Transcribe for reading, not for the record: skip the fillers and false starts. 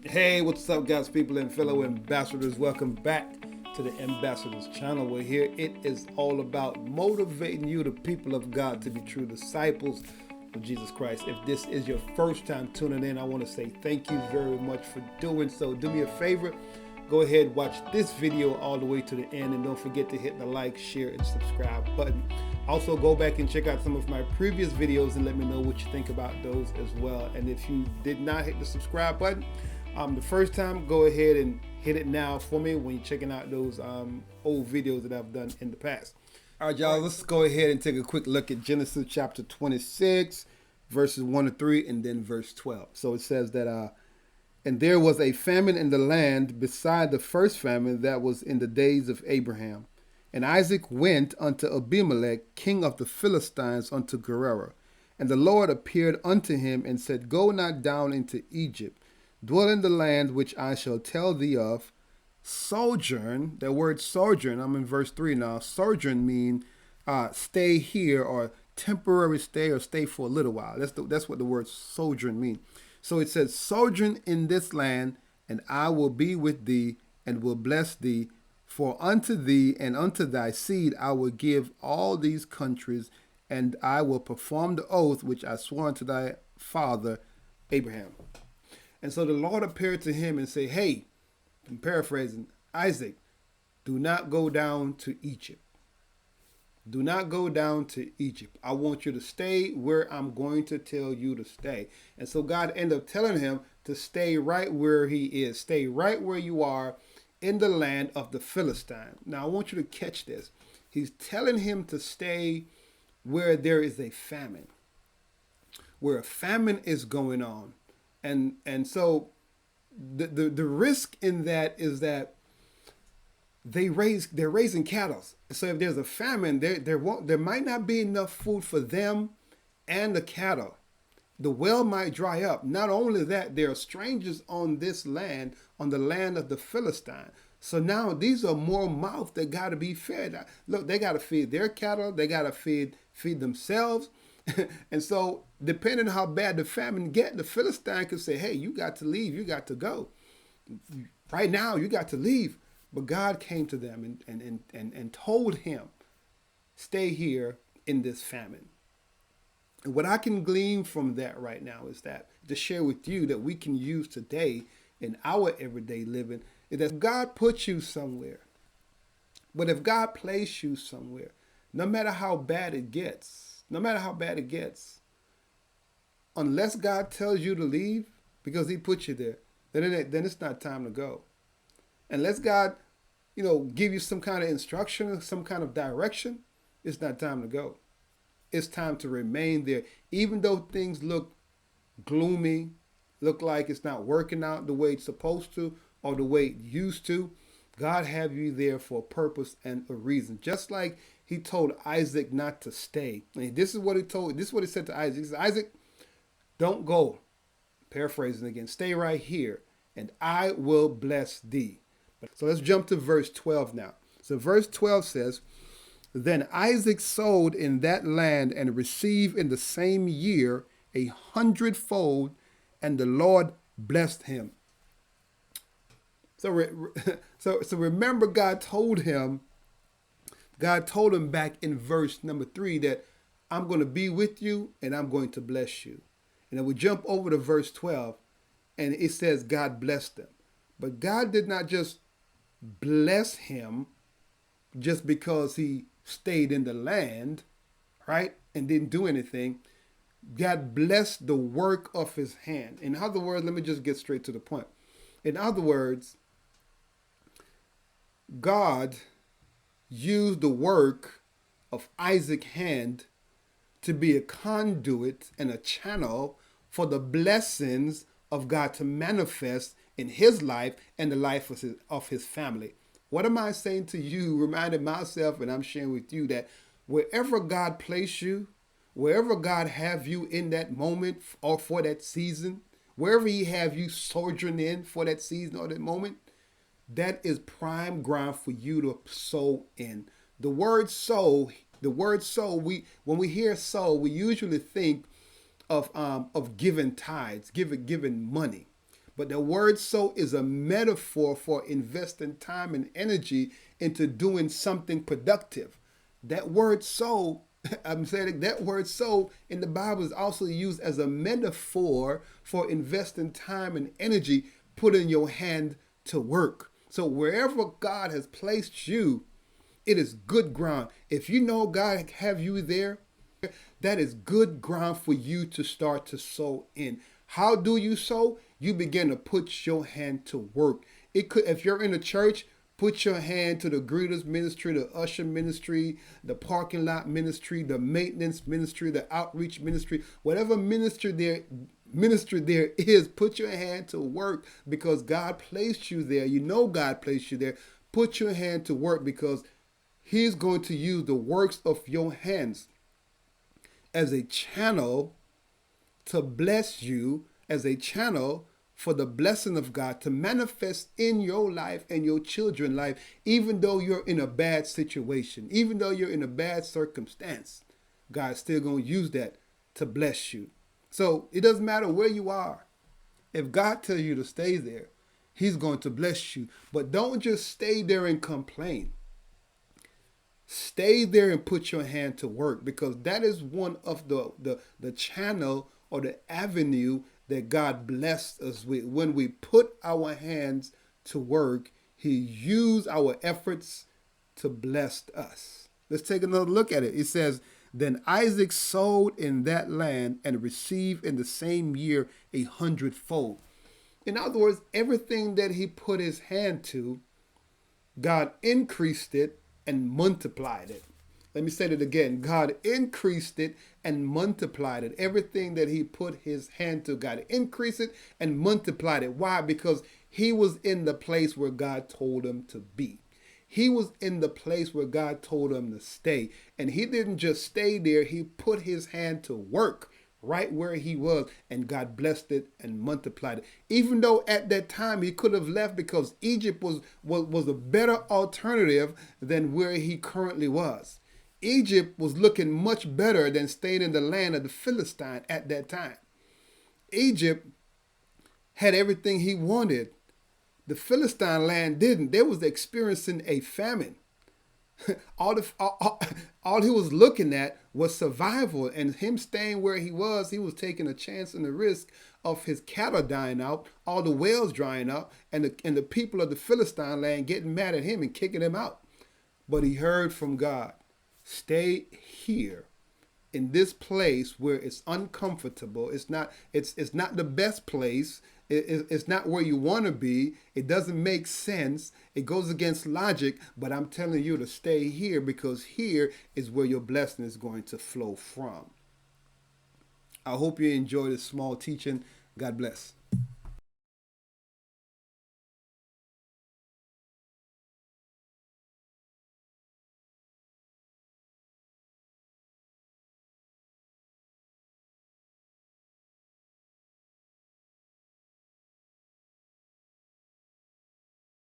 Hey, what's up, guys, people, and fellow ambassadors? Welcome back to the Ambassadors channel. We're here. It is all about motivating you, the people of God, to be true disciples of Jesus Christ. If this is your first time tuning in, I want to say thank you very much for doing so. Do me a favor, go ahead, watch this video all the way to the end, and don't forget to hit the like, share, and subscribe button. Also, go back and check out some of my previous videos and let me know what you think about those as well. And if you did not hit the subscribe button the first time, go ahead and hit it now for me when you're checking out those old videos that I've done in the past. All right, y'all, let's go ahead and take a quick look at Genesis chapter 26, verses 1 to 3, and then verse 12. So it says that, and there was a famine in the land beside the first famine that was in the days of Abraham. And Isaac went unto Abimelech, king of the Philistines, unto Gerar. And the Lord appeared unto him and said, Go not down into Egypt. Dwell in the land which I shall tell thee of. Sojourn, that word sojourn, I'm in verse 3 now. Sojourn mean stay here, or temporary stay, or stay for a little while. That's what the word sojourn means. So it says, Sojourn in this land, and I will be with thee, and will bless thee. For unto thee and unto thy seed I will give all these countries, and I will perform the oath which I swore unto thy father Abraham. And so the Lord appeared to him and said, Hey, I'm paraphrasing, Isaac, do not go down to Egypt. Do not go down to Egypt. I want you to stay where I'm going to tell you to stay. And so God ended up telling him to stay right where he is. Stay right where you are in the land of the Philistines. Now, I want you to catch this. He's telling him to stay where there is a famine, where a famine is going on. And so the risk in that is that they're raising cattle. So if there's a famine, there might not be enough food for them and the cattle. The well might dry up. Not only that, there are strangers on this land, on the land of the Philistine. So now these are more mouths that got to be fed. Look, they got to feed their cattle. They got to feed themselves. And so depending on how bad the famine get, the Philistine could say, hey, you got to leave. You got to go. Right now, you got to leave. But God came to them and told him, stay here in this famine. And what I can glean from that right now is that to share with you that we can use today in our everyday living is that God puts you somewhere. But if God placed you somewhere, no matter how bad it gets, unless God tells you to leave because he put you there, then it's not time to go. Unless God, give you some kind of instruction, some kind of direction, it's not time to go. It's time to remain there. Even though things look gloomy, look like it's not working out the way it's supposed to or the way it used to, God have you there for a purpose and a reason. Just like he told Isaac not to stay. And this is what he said to Isaac. He said, Isaac, don't go. Paraphrasing again, stay right here and I will bless thee. So let's jump to verse 12 now. So verse 12 says, Then Isaac sowed in that land and received in the same year 100-fold, and the Lord blessed him. So remember, God told him back in verse number 3 that I'm going to be with you and I'm going to bless you. And then we jump over to verse 12 and it says God blessed them. But God did not just bless him just because he stayed in the land, right, and didn't do anything. God blessed the work of his hand. In other words, let me just get straight to the point. In other words, God used the work of Isaac's hand to be a conduit and a channel for the blessings of God to manifest in his life and the life of his family. What am I saying to you? Reminding myself, and I'm sharing with you that wherever God place you, wherever God have you in that moment or for that season, wherever he have you sojourn in for that season or that moment, that is prime ground for you to sow in. The word sow, when we hear sow, we usually think of giving tithes, giving money. But the word sow is a metaphor for investing time and energy into doing something productive. That word sow, I'm saying that word sow in the Bible is also used as a metaphor for investing time and energy, putting your hand to work. So wherever God has placed you, it is good ground. If you know God have you there, that is good ground for you to start to sow in. How do you sow? You begin to put your hand to work. It could, if you're in a church, put your hand to the greeters ministry, the usher ministry, the parking lot ministry, the maintenance ministry, the outreach ministry, whatever ministry there is, put your hand to work because God placed you there. You know God placed you there. Put your hand to work because He's going to use the works of your hands as a channel to bless you, as a channel for the blessing of God to manifest in your life and your children's life, even though you're in a bad situation, even though you're in a bad circumstance, God's still going to use that to bless you. So it doesn't matter where you are. If God tells you to stay there, He's going to bless you. But don't just stay there and complain. Stay there and put your hand to work because that is one of the channel or the avenue that God blessed us with. When we put our hands to work, He used our efforts to bless us. Let's take another look at it. It says, then Isaac sowed in that land and received in the same year 100-fold. In other words, everything that he put his hand to, God increased it and multiplied it. Let me say that again. God increased it and multiplied it. Everything that he put his hand to, God increased it and multiplied it. Why? Because he was in the place where God told him to be. He was in the place where God told him to stay. And he didn't just stay there. He put his hand to work right where he was, and God blessed it and multiplied it. Even though at that time he could have left because Egypt was a better alternative than where he currently was. Egypt was looking much better than staying in the land of the Philistines at that time. Egypt had everything he wanted. The Philistine land didn't. They was experiencing a famine. All he was looking at was survival, and him staying where he was taking a chance and a risk of his cattle dying out, all the wells drying up, and the people of the Philistine land getting mad at him and kicking him out. But he heard from God, stay here in this place where it's uncomfortable. It's not the best place. It's not where you want to be. It doesn't make sense. It goes against logic, but I'm telling you to stay here because here is where your blessing is going to flow from. I hope you enjoy this small teaching. God bless.